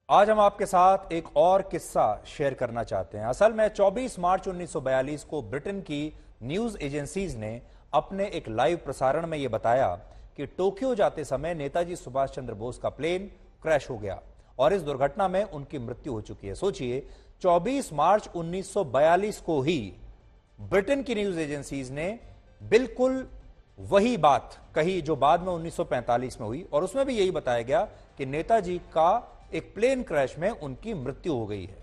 आज हम आपके साथ एक और किस्सा शेयर करना चाहते हैं। असल में 24 मार्च 1942 को ब्रिटेन की न्यूज एजेंसीज ने अपने एक लाइव प्रसारण में यह बताया कि टोक्यो जाते समय नेताजी सुभाष चंद्र बोस का प्लेन क्रैश हो गया और इस दुर्घटना में उनकी मृत्यु हो चुकी है। सोचिए, 24 मार्च 1942 को ही ब्रिटेन की न्यूज एजेंसीज ने बिल्कुल वही बात कही जो बाद में 1945 में हुई, और उसमें भी यही बताया गया कि नेताजी का एक प्लेन क्रैश में उनकी मृत्यु हो गई है।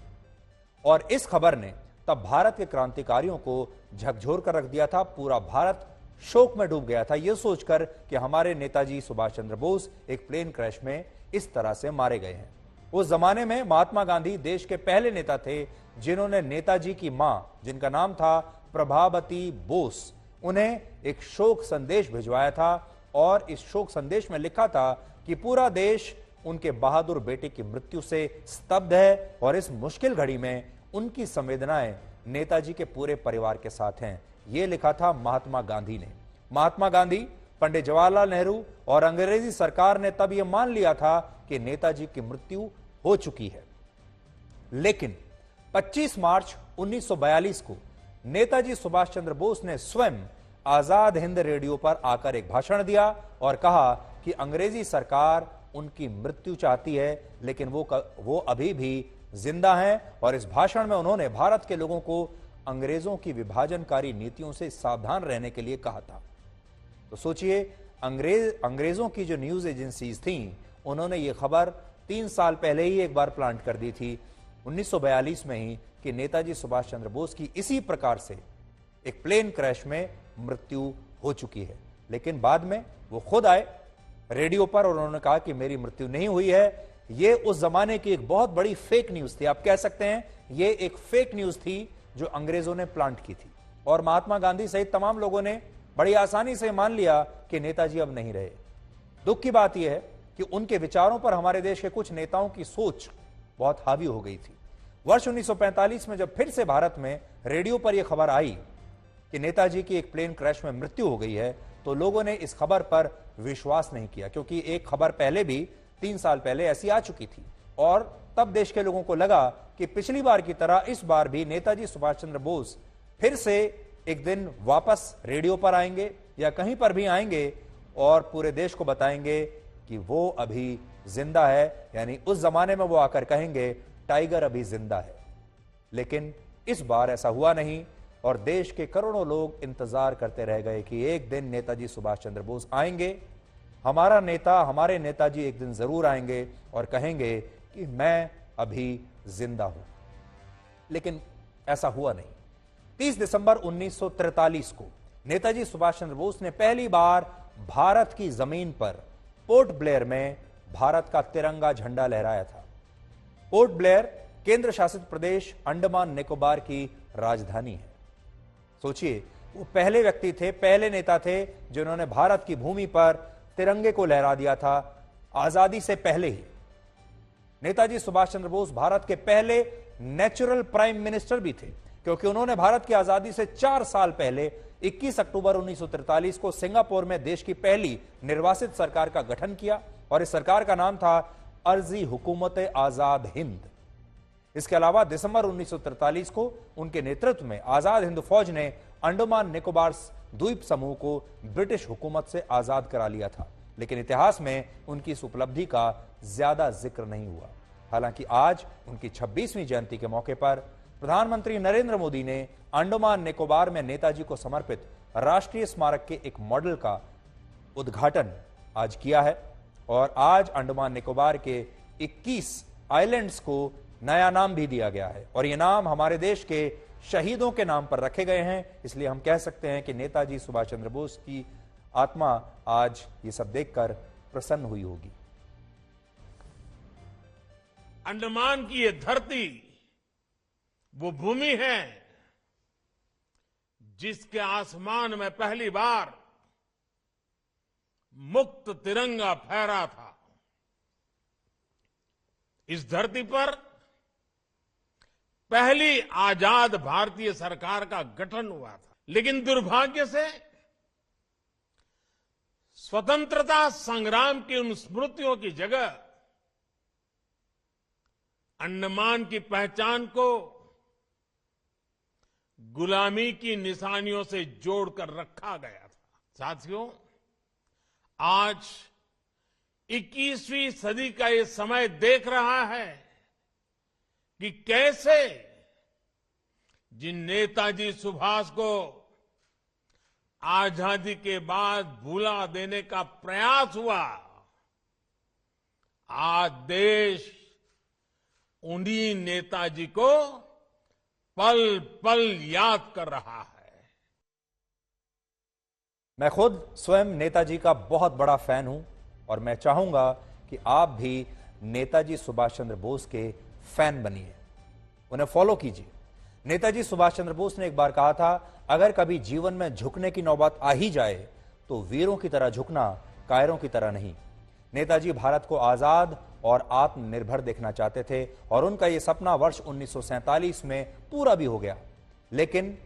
और इस खबर ने तब भारत के क्रांतिकारियों को झकझोर कर रख दिया था। पूरा भारत शोक में डूब गया था यह सोचकर कि हमारे नेताजी सुभाष चंद्र बोस एक प्लेन क्रैश में इस तरह से मारे गए हैं। उस जमाने में महात्मा गांधी देश के पहले नेता थे जिन्होंने नेताजी की मां, जिनका नाम था प्रभावती बोस, उन्हें एक शोक संदेश भिजवाया था और इस शोक संदेश में लिखा था कि पूरा देश उनके बहादुर बेटे की मृत्यु से स्तब्ध है और इस मुश्किल घड़ी में उनकी संवेदनाएं नेताजी के पूरे परिवार के साथ हैं। यह लिखा था महात्मा गांधी ने। महात्मा गांधी, पंडित जवाहरलाल नेहरू और अंग्रेजी सरकार ने तब यह मान लिया था कि नेताजी की मृत्यु हो चुकी है। लेकिन 25 मार्च 1942 को नेताजी सुभाष चंद्र बोस ने स्वयं आजाद हिंद रेडियो पर आकर एक भाषण दिया और कहा कि अंग्रेजी सरकार उनकी मृत्यु चाहती है, लेकिन वो अभी भी जिंदा हैं। और इस भाषण में उन्होंने भारत के लोगों को अंग्रेजों की विभाजनकारी नीतियों से सावधान रहने के लिए कहा था। तो सोचिए, अंग्रेजों की जो न्यूज एजेंसीज थीं, उन्होंने ये खबर 3 साल पहले ही एक बार प्लांट कर दी थी 1942 में ही कि नेताजी सुभाष चंद्र बोस की इसी प्रकार से एक प्लेन क्रैश में मृत्यु हो चुकी है। लेकिन बाद में वो खुद आए रेडियो पर और उन्होंने कहा कि मेरी मृत्यु नहीं हुई है। ये उस जमाने की एक बहुत बड़ी फेक न्यूज थी। आप कह सकते हैं ये एक फेक न्यूज थी जो अंग्रेजों ने प्लांट की थी और महात्मा गांधी सहित तमाम लोगों ने बड़ी आसानी से मान लिया कि नेताजी अब नहीं रहे। दुख की बात यह है कि उनके विचारों पर हमारे देश के कुछ नेताओं की सोच बहुत हावी हो गई थी। वर्ष 1945 में जब फिर से भारत में रेडियो पर यह खबर आई कि नेताजी की एक प्लेन क्रैश में मृत्यु हो गई है, तो लोगों ने इस खबर पर विश्वास नहीं किया, क्योंकि एक खबर पहले भी 3 साल पहले ऐसी आ चुकी थी और तब देश के लोगों को लगा कि पिछली बार की तरह इस बार भी नेताजी सुभाष चंद्र बोस फिर से एक दिन वापस रेडियो पर आएंगे या कहीं पर भी आएंगे और पूरे देश को बताएंगे कि वो अभी जिंदा है। यानी उस जमाने में वो आकर कहेंगे टाइगर अभी जिंदा है। लेकिन इस बार ऐसा हुआ नहीं और देश के करोड़ों लोग इंतजार करते रह गए कि एक दिन नेताजी सुभाष चंद्र बोस आएंगे, हमारा नेता, हमारे नेताजी एक दिन जरूर आएंगे और कहेंगे कि मैं अभी जिंदा हूं। लेकिन ऐसा हुआ नहीं। 30 दिसंबर 1943 को नेताजी सुभाष चंद्र बोस ने पहली बार भारत की जमीन पर पोर्ट ब्लेयर में भारत का तिरंगा झंडा लहराया था। पोर्ट ब्लेयर केंद्र शासित प्रदेश अंडमान निकोबार की राजधानी है। सोचिए, वो पहले व्यक्ति थे, पहले नेता थे जिन्होंने भारत की भूमि पर तिरंगे को लहरा दिया था आजादी से पहले ही। नेताजी सुभाष चंद्र बोस भारत के पहले नेचुरल प्राइम मिनिस्टर भी थे, क्योंकि उन्होंने भारत की आजादी से 4 साल पहले 21 अक्टूबर 1943 को सिंगापुर में देश की पहली निर्वासित सरकार का गठन किया और इस सरकार का नाम था अर्जी हुकूमत आजाद हिंद। इसके अलावा दिसंबर 1943 को उनके नेतृत्व में आजाद हिंद फौज ने अंडमान निकोबार द्वीप समूह को ब्रिटिश हुकूमत से आजाद करा लिया था। लेकिन इतिहास में उनकी इस उपलब्धि का ज्यादा जिक्र नहीं हुआ। हालांकि आज उनकी 26वीं जयंती के मौके पर प्रधानमंत्री नरेंद्र मोदी ने अंडमान निकोबार में नेताजी को समर्पित राष्ट्रीय स्मारक के एक मॉडल का उद्घाटन आज किया है और आज अंडमान निकोबार के 21 आइलैंड्स को नया नाम भी दिया गया है और ये नाम हमारे देश के शहीदों के नाम पर रखे गए हैं। इसलिए हम कह सकते हैं कि नेताजी सुभाष चंद्र बोस की आत्मा आज ये सब देखकर प्रसन्न हुई होगी। अंडमान की ये धरती वो भूमि है जिसके आसमान में पहली बार मुक्त तिरंगा फहरा था। इस धरती पर पहली आजाद भारतीय सरकार का गठन हुआ था। लेकिन दुर्भाग्य से स्वतंत्रता संग्राम की उन स्मृतियों की जगह अंडमान की पहचान को गुलामी की निशानियों से जोड़कर रखा गया था। साथियों, आज 21वीं सदी का ये समय देख रहा है कि कैसे जिन नेताजी सुभाष को आजादी के बाद भुला देने का प्रयास हुआ, आज देश उन्हीं नेताजी को पल पल याद कर रहा है। मैं खुद स्वयं नेताजी का बहुत बड़ा फैन हूं और मैं चाहूंगा कि आप भी नेताजी सुभाष चंद्र बोस के फैन बनिए, उन्हें फॉलो कीजिए। नेताजी सुभाष चंद्र बोस ने एक बार कहा था, अगर कभी जीवन में झुकने की नौबत आ ही जाए तो वीरों की तरह झुकना, कायरों की तरह नहीं। नेताजी भारत को आजाद और आत्मनिर्भर देखना चाहते थे और उनका यह सपना वर्ष 1947 में पूरा भी हो गया। लेकिन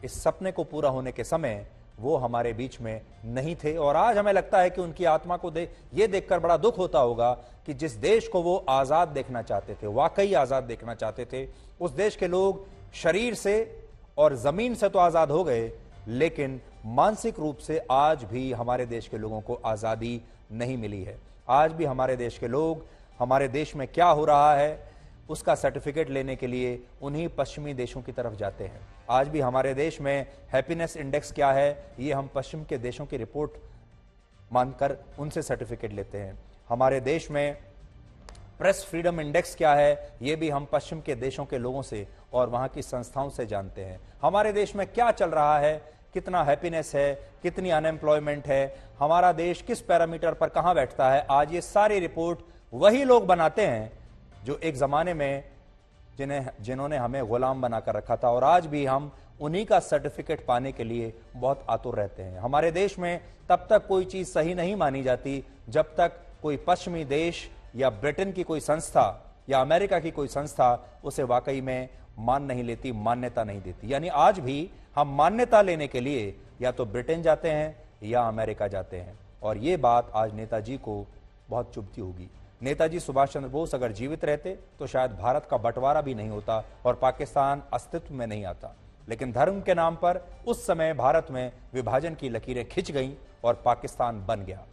इस सपने को पूरा होने के समय वो हमारे बीच में नहीं थे और आज हमें लगता है कि उनकी आत्मा को ये देखकर बड़ा दुख होता होगा कि जिस देश को वो आजाद देखना चाहते थे, वाकई आजाद देखना चाहते थे, उस देश के लोग शरीर से और जमीन से तो आजाद हो गए, लेकिन मानसिक रूप से आज भी हमारे देश के लोगों को आजादी नहीं मिली है। आज भी हमारे देश के लोग हमारे देश में क्या हो रहा है उसका सर्टिफिकेट लेने के लिए उन्हीं पश्चिमी देशों की तरफ जाते हैं। आज भी हमारे देश में हैप्पीनेस इंडेक्स क्या है, ये हम पश्चिम के देशों की रिपोर्ट मानकर उनसे सर्टिफिकेट लेते हैं। हमारे देश में प्रेस फ्रीडम इंडेक्स क्या है, ये भी हम पश्चिम के देशों के लोगों से और वहां की संस्थाओं से जानते हैं। हमारे देश में क्या चल रहा है, कितना हैप्पीनेस है, कितनी अनएम्प्लॉयमेंट है, हमारा देश किस पैरामीटर पर कहां बैठता है, आज ये सारी रिपोर्ट वही लोग बनाते हैं जो एक जमाने में जिन्होंने हमें गुलाम बनाकर रखा था और आज भी हम उन्हीं का सर्टिफिकेट पाने के लिए बहुत आतुर रहते हैं। हमारे देश में तब तक कोई चीज सही नहीं मानी जाती जब तक कोई पश्चिमी देश या ब्रिटेन की कोई संस्था या अमेरिका की कोई संस्था उसे वाकई में मान नहीं लेती, मान्यता नहीं देती। यानी आज भी हम मान्यता लेने के लिए या तो ब्रिटेन जाते हैं या अमेरिका जाते हैं और ये बात आज नेताजी को बहुत चुभती होगी। नेताजी सुभाष चंद्र बोस अगर जीवित रहते तो शायद भारत का बंटवारा भी नहीं होता और पाकिस्तान अस्तित्व में नहीं आता, लेकिन धर्म के नाम पर उस समय भारत में विभाजन की लकीरें खिंच गईं और पाकिस्तान बन गया।